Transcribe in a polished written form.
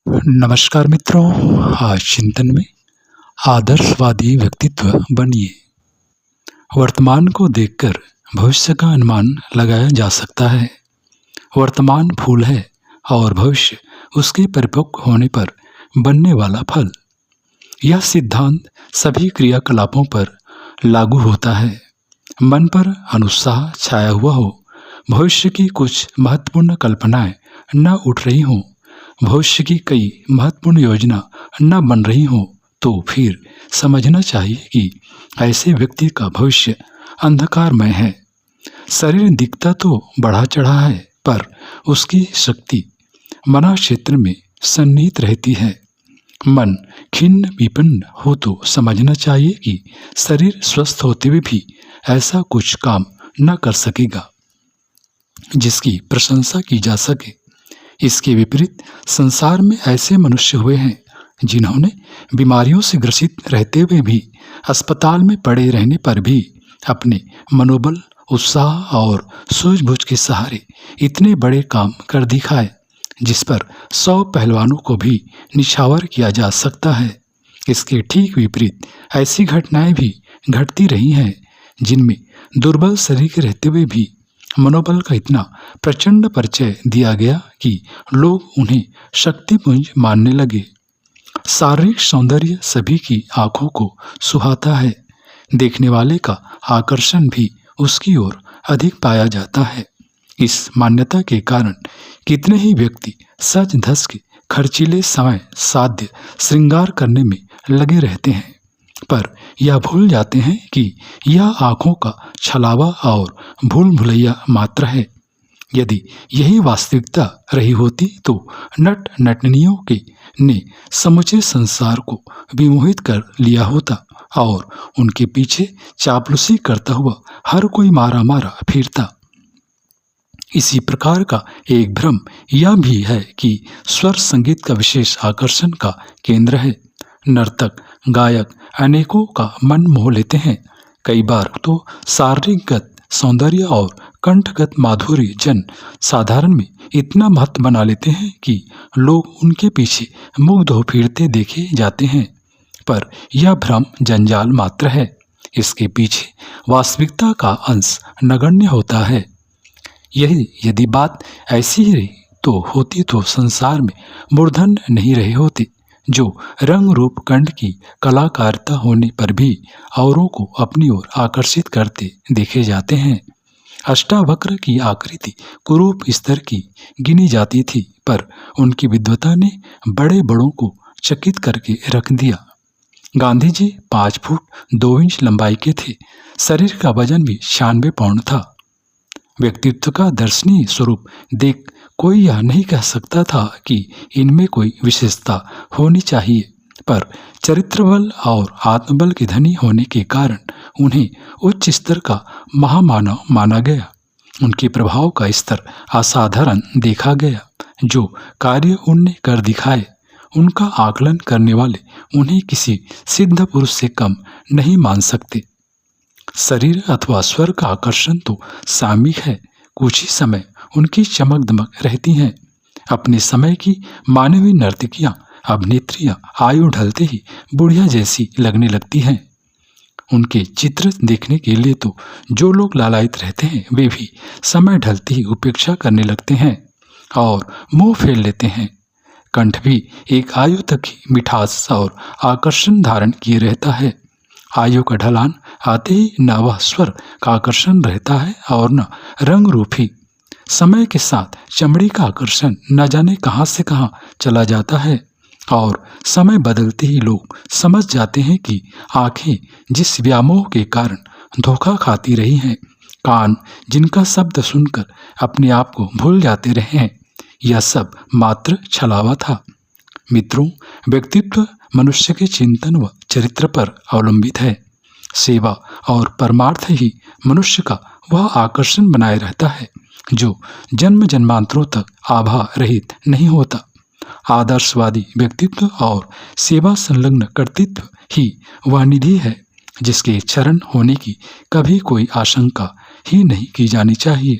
नमस्कार मित्रों, आज चिंतन में आदर्शवादी व्यक्तित्व बनिए। वर्तमान को देखकर भविष्य का अनुमान लगाया जा सकता है। वर्तमान फूल है और भविष्य उसके परिपक्व होने पर बनने वाला फल। यह सिद्धांत सभी क्रियाकलापों पर लागू होता है। मन पर अनुत्साह छाया हुआ हो, भविष्य की कुछ महत्वपूर्ण कल्पनाएं न उठ रही हों, भविष्य की कई महत्वपूर्ण योजना न बन रही हो, तो फिर समझना चाहिए कि ऐसे व्यक्ति का भविष्य अंधकारमय है। शरीर दिखता तो बढ़ा चढ़ा है, पर उसकी शक्ति मना क्षेत्र में सन्निहित रहती है। मन खिन्न विपन्न हो तो समझना चाहिए कि शरीर स्वस्थ होते हुए भी ऐसा कुछ काम न कर सकेगा जिसकी प्रशंसा की जा सके। इसके विपरीत संसार में ऐसे मनुष्य हुए हैं जिन्होंने बीमारियों से ग्रसित रहते हुए भी, अस्पताल में पड़े रहने पर भी अपने मनोबल, उत्साह और सूझबूझ के सहारे इतने बड़े काम कर दिखाए जिस पर 100 पहलवानों को भी निछावर किया जा सकता है। इसके ठीक विपरीत ऐसी घटनाएं भी घटती रही हैं जिनमें दुर्बल शरीर के रहते हुए भी मनोबल का इतना प्रचंड परिचय दिया गया कि लोग उन्हें शक्तिपुंज मानने लगे। शारीरिक सौंदर्य सभी की आंखों को सुहाता है। देखने वाले का आकर्षण भी उसकी ओर अधिक पाया जाता है। इस मान्यता के कारण कितने ही व्यक्ति सज धज के खर्चीले समय साध्य श्रृंगार करने में लगे रहते हैं, पर यह भूल जाते हैं कि यह आंखों का छलावा और भूल भुलैया मात्र है। यदि यही वास्तविकता रही होती तो नट नटनियों के ने समूचे संसार को विमोहित कर लिया होता और उनके पीछे चापलूसी करता हुआ हर कोई मारा मारा फिरता। इसी प्रकार का एक भ्रम यह भी है कि स्वर संगीत का विशेष आकर्षण का केंद्र है। नर्तक, गायक अनेकों का मन मोह लेते हैं। कई बार तो शारीरिकगत सौंदर्य और कंठगत माधुर्य जन साधारण में इतना महत्व बना लेते हैं कि लोग उनके पीछे मुग्ध हो फिरते देखे जाते हैं, पर यह भ्रम जंजाल मात्र है। इसके पीछे वास्तविकता का अंश नगण्य होता है। यदि बात ऐसी ही रही तो होती तो संसार में मूर्धन नहीं रहे होते जो रंग रूप कंठ की कलाकारिता होने पर भी औरों को अपनी ओर आकर्षित करते देखे जाते हैं। अष्टावक्र की आकृति कुरूप स्तर की गिनी जाती थी, पर उनकी विद्वता ने बड़े बड़ों को चकित करके रख दिया। गांधी जी 5 फुट 2 इंच लंबाई के थे। शरीर का वजन भी 96 पाउंड था। व्यक्तित्व का दर्शनीय स्वरूप देख कोई यह नहीं कह सकता था कि इनमें कोई विशेषता होनी चाहिए, पर चरित्र बल और आत्मबल के धनी होने के कारण उन्हें उच्च स्तर का महामानव माना गया। उनके प्रभाव का स्तर असाधारण देखा गया। जो कार्य उनने कर दिखाए, उनका आकलन करने वाले उन्हें किसी सिद्ध पुरुष से कम नहीं मान सकते। शरीर अथवा स्वर का आकर्षण तो सामयिक है। कुछ ही समय उनकी चमक दमक रहती हैं। अपने समय की मानवीय नर्तकियां, अभिनेत्रियां आयु ढलते ही बुढ़िया जैसी लगने लगती हैं। उनके चित्र देखने के लिए तो जो लोग लालायित रहते हैं वे भी समय ढलते ही उपेक्षा करने लगते हैं और मुंह फेर लेते हैं। कंठ भी एक आयु तक ही मिठास और आकर्षण धारण किए रहता है। आयु का ढलान आते ही न वह स्वर का आकर्षण रहता है और न रंग रूप ही। समय के साथ चमड़ी का आकर्षण न जाने कहाँ से कहाँ चला जाता है और समय बदलते ही लोग समझ जाते हैं कि आंखें जिस व्यामोह के कारण धोखा खाती रही हैं, कान जिनका शब्द सुनकर अपने आप को भूल जाते रहे हैं, यह सब मात्र छलावा था। मित्रों, व्यक्तित्व मनुष्य के चिंतन व चरित्र पर अवलंबित है। सेवा और परमार्थ ही मनुष्य का वह आकर्षण बनाए रहता है जो जन्म जन्मांतरों तक आभा रहित नहीं होता। आदर्शवादी व्यक्तित्व और सेवा संलग्न कर्तृत्व ही वह निधि है जिसके चरण होने की कभी कोई आशंका ही नहीं की जानी चाहिए।